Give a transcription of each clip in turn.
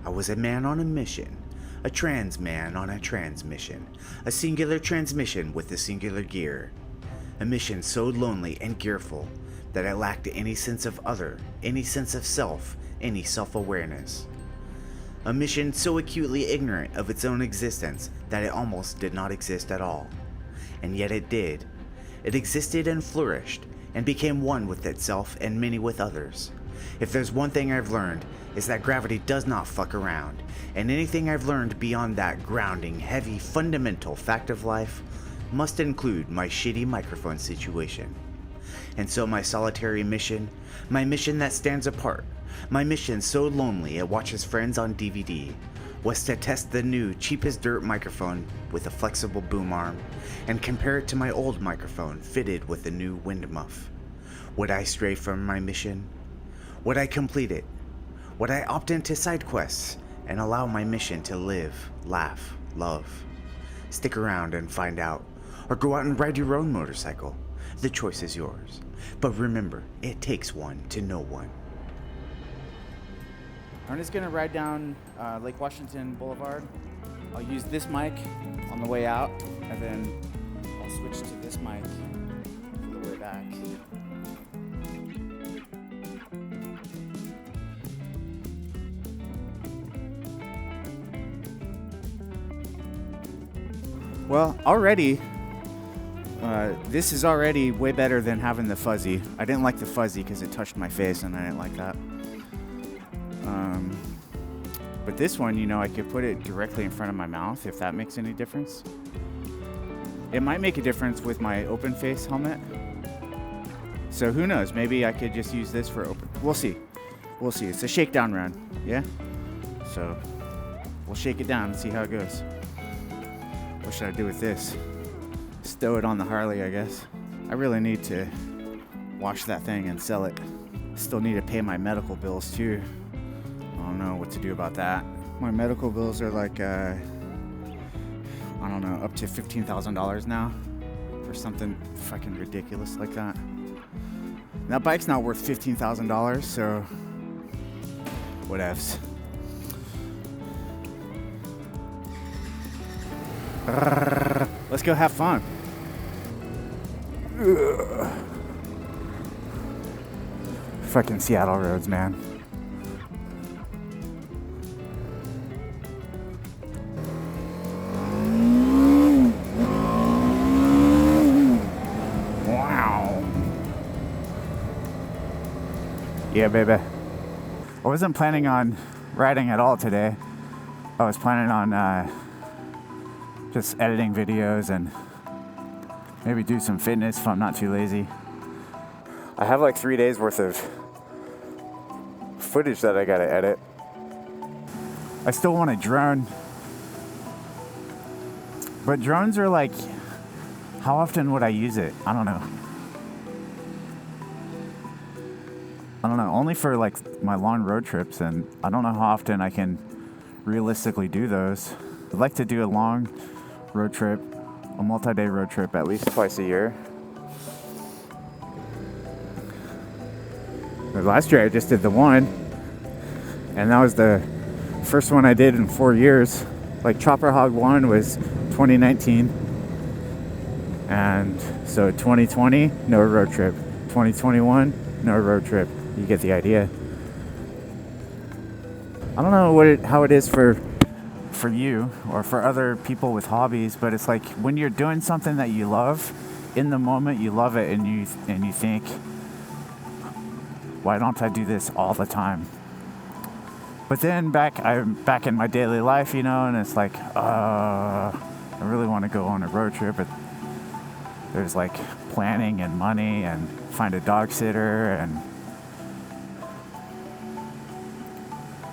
I was a man on a mission, a trans man on a transmission, a singular transmission with a singular gear. A mission so lonely and gearful that I lacked any sense of other, any sense of self, any self-awareness. A mission so acutely ignorant of its own existence that it almost did not exist at all. And yet it did. It existed and flourished, and became one with itself and many with others. If there's one thing I've learned, it's that gravity does not fuck around, and anything I've learned beyond that grounding, heavy, fundamental fact of life must include my shitty microphone situation. And so my solitary mission, my mission that stands apart, my mission so lonely it watches friends on DVD, was to test the new cheap as dirt microphone with a flexible boom arm and compare it to my old microphone fitted with a new wind muff. Would I stray from my mission? Would I complete it? Would I opt into side quests and allow my mission to live, laugh, love? Stick around and find out, or go out and ride your own motorcycle. The choice is yours. But remember, it takes one to know one. I'm just gonna ride down Lake Washington Boulevard. I'll use this mic on the way out, and then I'll switch to this mic for the way back. Well, already, this is already way better than having the fuzzy. I didn't like the fuzzy because it touched my face, and I didn't like that. But this one, you know, I could put it directly in front of my mouth, if that makes any difference. It might make a difference with my open face helmet. So who knows, maybe I could just use this for open. We'll see. We'll see. It's a shakedown run, yeah? So we'll shake it down and see how it goes. What should I do with this? Stow it on the Harley, I guess. I really need to wash that thing and sell it. Still need to pay my medical bills too. I don't know what to do about that. My medical bills are like, I don't know, up to $15,000 now for something fucking ridiculous like that. And that bike's not worth $15,000, so whatevs. Let's go have fun. Ugh. Fucking Seattle roads, man. Wow. Yeah, baby. I wasn't planning on riding at all today. I was planning on just editing videos and maybe do some fitness if I'm not too lazy. I have like 3 days worth of footage that I gotta edit. I still want a drone, but drones are like, how often would I use it? I don't know. Only for like my long road trips, and I don't know how often I can realistically do those. I'd like to do a long road trip, a multi-day road trip at least twice a year. But last year I just did the one, and that was the first one I did in 4 years. Like Chopper Hog 1 was 2019, and so 2020, no road trip. 2021, no road trip. You get the idea. I don't know how it is for you or for other people with hobbies, but it's like when you're doing something that you love, in the moment you love it, and you think, why don't I do this all the time? But then I'm back in my daily life, you know, and it's like, I really want to go on a road trip, but there's like planning and money and find a dog sitter, and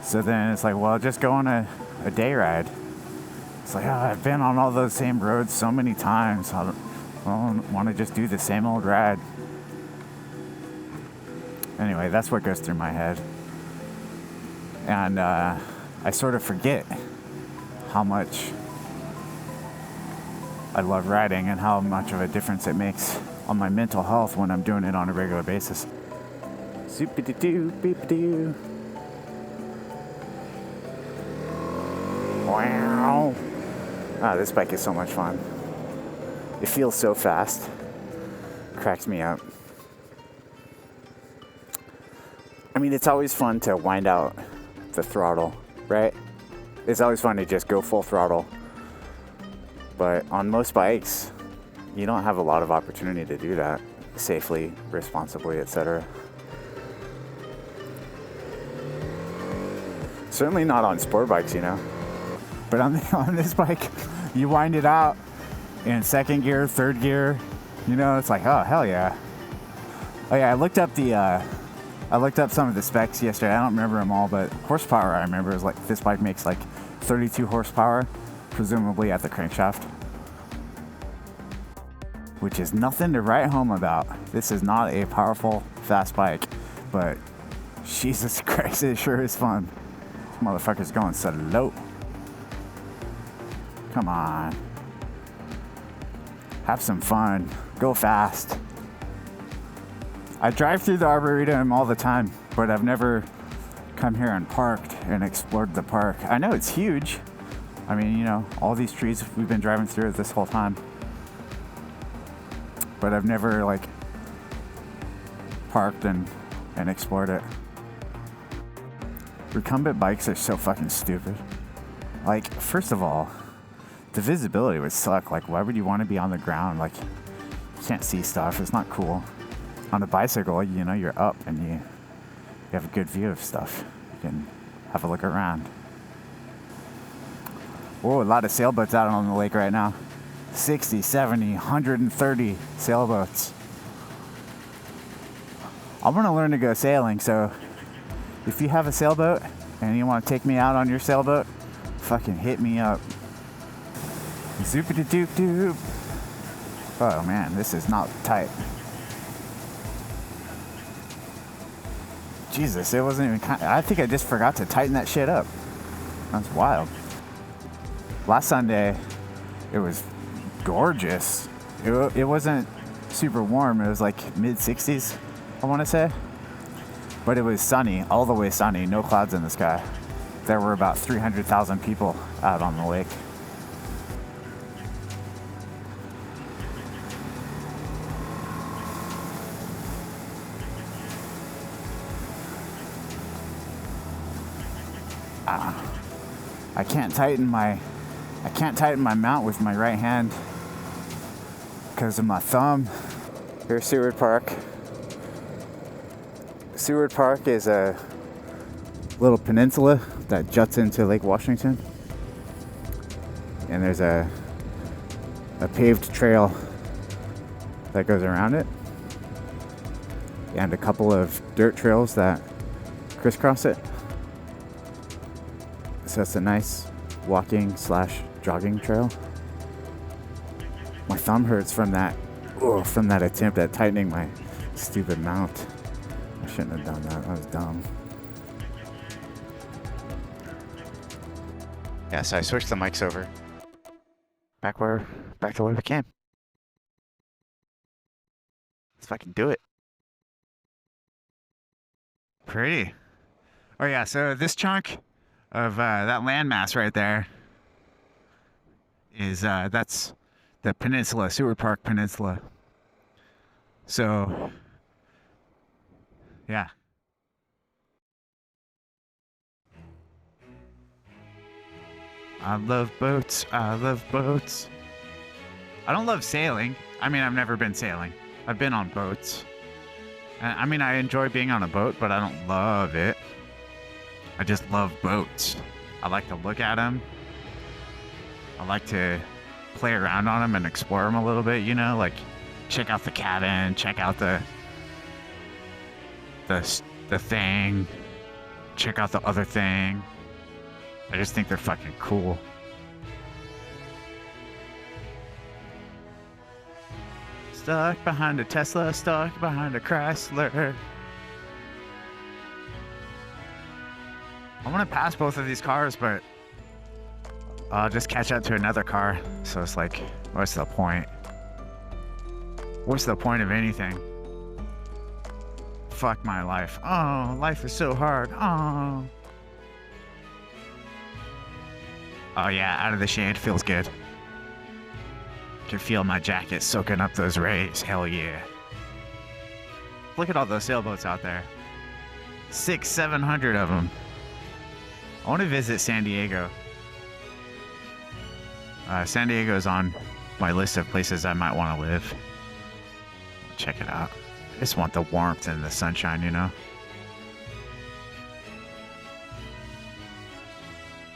so then it's like, well, just go on a day ride. It's like, I've been on all those same roads so many times. I don't want to just do the same old ride. Anyway, that's what goes through my head. And I sort of forget how much I love riding and how much of a difference it makes on my mental health when I'm doing it on a regular basis. Soupy-doo, beep-doo. Wow. Ah, this bike is so much fun. It feels so fast. Cracks me up. I mean, it's always fun to wind out the throttle, right? It's always fun to just go full throttle. But on most bikes, you don't have a lot of opportunity to do that safely, responsibly, etc. Certainly not on sport bikes, you know. But on this bike, you wind it out in second gear, third gear. You know, it's like, oh, hell yeah. Oh yeah, I looked up some of the specs yesterday. I don't remember them all, but horsepower I remember is like this bike makes like 32 horsepower, presumably at the crankshaft, which is nothing to write home about. This is not a powerful, fast bike, but Jesus Christ, it sure is fun. This motherfucker's going slow. Come on. Have some fun. Go fast. I drive through the Arboretum all the time, but I've never come here and parked and explored the park. I know it's huge. I mean, you know, all these trees we've been driving through this whole time. But I've never, like, parked and explored it. Recumbent bikes are so fucking stupid. Like, first of all, the visibility would suck. Like, why would you want to be on the ground? Like, you can't see stuff. It's not cool. On a bicycle, you know, you're up and you have a good view of stuff. You can have a look around. Whoa, a lot of sailboats out on the lake right now. 60, 70, 130 sailboats. I want to learn to go sailing, so if you have a sailboat and you want to take me out on your sailboat, fucking hit me up. Zoop-a-doop-doop. Oh man, this is not tight. Jesus, it wasn't even I think I just forgot to tighten that shit up. That's wild. Last Sunday, it was gorgeous. It wasn't super warm. It was like mid-60s, I want to say. But it was sunny, all the way sunny, no clouds in the sky. There were about 300,000 people out on the lake. I can't tighten my mount with my right hand because of my thumb. Here's Seward Park. Seward Park is a little peninsula that juts into Lake Washington, and there's a paved trail that goes around it, and a couple of dirt trails that crisscross it. So it's a nice walking / jogging trail. My thumb hurts from that attempt at tightening my stupid mount. I shouldn't have done that. That was dumb. Yeah, so I switched the mics over. Back to where we came. Let's fucking do it. Pretty. Oh yeah, so this chunk of that landmass right there is that's the peninsula, Seward Park Peninsula. So yeah. I love boats. I love boats. I don't love sailing. I mean, I've never been sailing. I've been on boats. I mean, I enjoy being on a boat, but I don't love it. I just love boats. I like to look at them. I like to play around on them and explore them a little bit, you know, like check out the cabin, check out the thing, check out the other thing. I just think they're fucking cool. Stuck behind a Tesla, stuck behind a Chrysler. I want to pass both of these cars, but I'll just catch up to another car. So it's like, what's the point? What's the point of anything? Fuck my life. Oh, life is so hard. Oh. Oh yeah, out of the shade feels good. Can feel my jacket soaking up those rays. Hell yeah. Look at all those sailboats out there. 700 of them. I want to visit San Diego. San Diego's on my list of places I might want to live. Check it out. I just want the warmth and the sunshine, you know?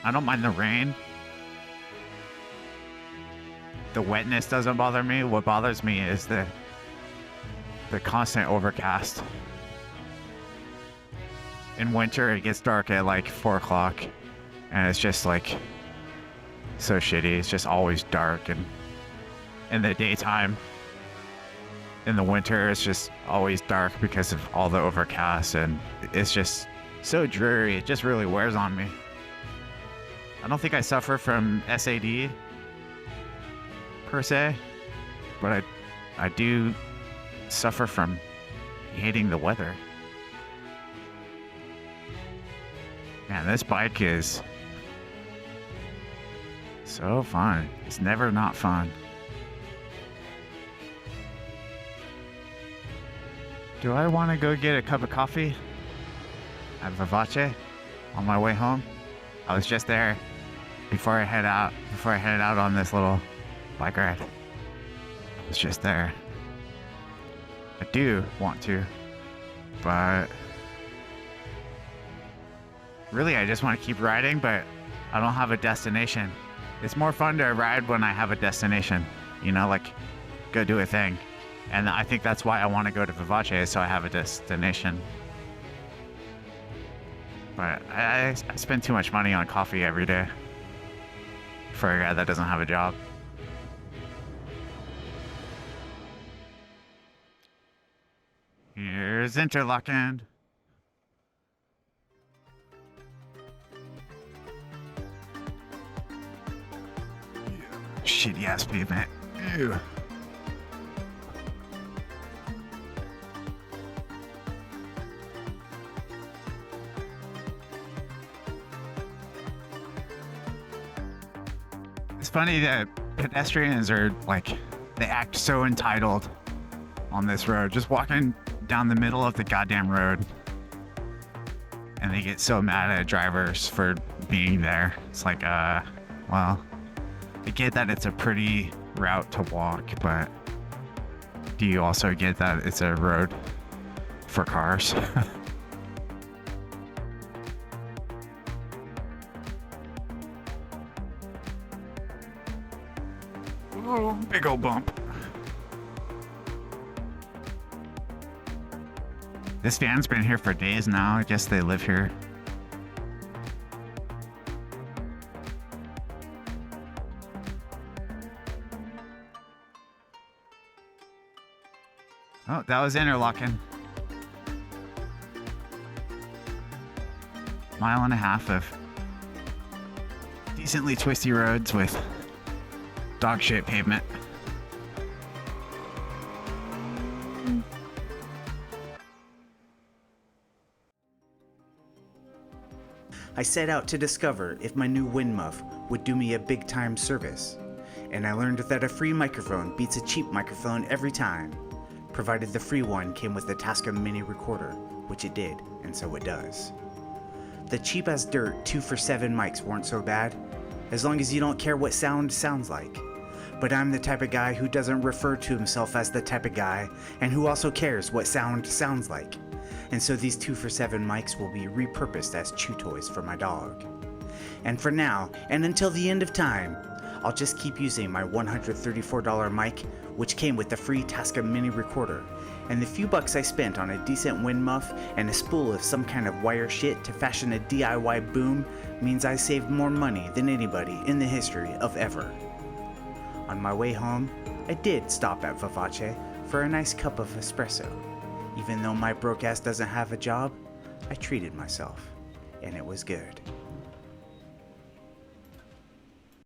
I don't mind the rain. The wetness doesn't bother me. What bothers me is the constant overcast. In winter, it gets dark at like 4 o'clock, and it's just like so shitty. It's just always dark, and in the daytime, in the winter, it's just always dark because of all the overcast, and it's just so dreary. It just really wears on me. I don't think I suffer from SAD per se, but I do suffer from hating the weather. Man, this bike is so fun. It's never not fun. Do I want to go get a cup of coffee at Vivace on my way home? I was just there before I head out on this little bike ride. I was just there. I do want to, but really I just want to keep riding, but I don't have a destination. It's more fun to ride when I have a destination, you know, like go do a thing. And I think that's why I want to go to Vivace, so I have a destination. But I spend too much money on coffee every day for a guy that doesn't have a job. Here's Interlaken. Shitty ass pavement. Ew. It's funny that pedestrians are like, they act so entitled on this road, just walking down the middle of the goddamn road. And they get so mad at drivers for being there. It's like, well, I get that it's a pretty route to walk, but do you also get that it's a road for cars? Oh, big old bump. This van's been here for days now. I guess they live here. Oh, that was Interlaken. Mile and a half of decently twisty roads with dog shit pavement. I set out to discover if my new wind muff would do me a big time service, and I learned that a free microphone beats a cheap microphone every time, provided the free one came with the Tascam Mini Recorder, which it did, and so it does. The cheap as dirt 2-for-7 mics weren't so bad, as long as you don't care what sound sounds like. But I'm the type of guy who doesn't refer to himself as the type of guy, and who also cares what sound sounds like. And so these 2-for-7 mics will be repurposed as chew toys for my dog. And for now, and until the end of time, I'll just keep using my $134 mic, which came with the free Tascam Mini Recorder, and the few bucks I spent on a decent wind muff and a spool of some kind of wire shit to fashion a DIY boom means I saved more money than anybody in the history of ever. On my way home, I did stop at Vivace for a nice cup of espresso. Even though my broke ass doesn't have a job, I treated myself, and it was good.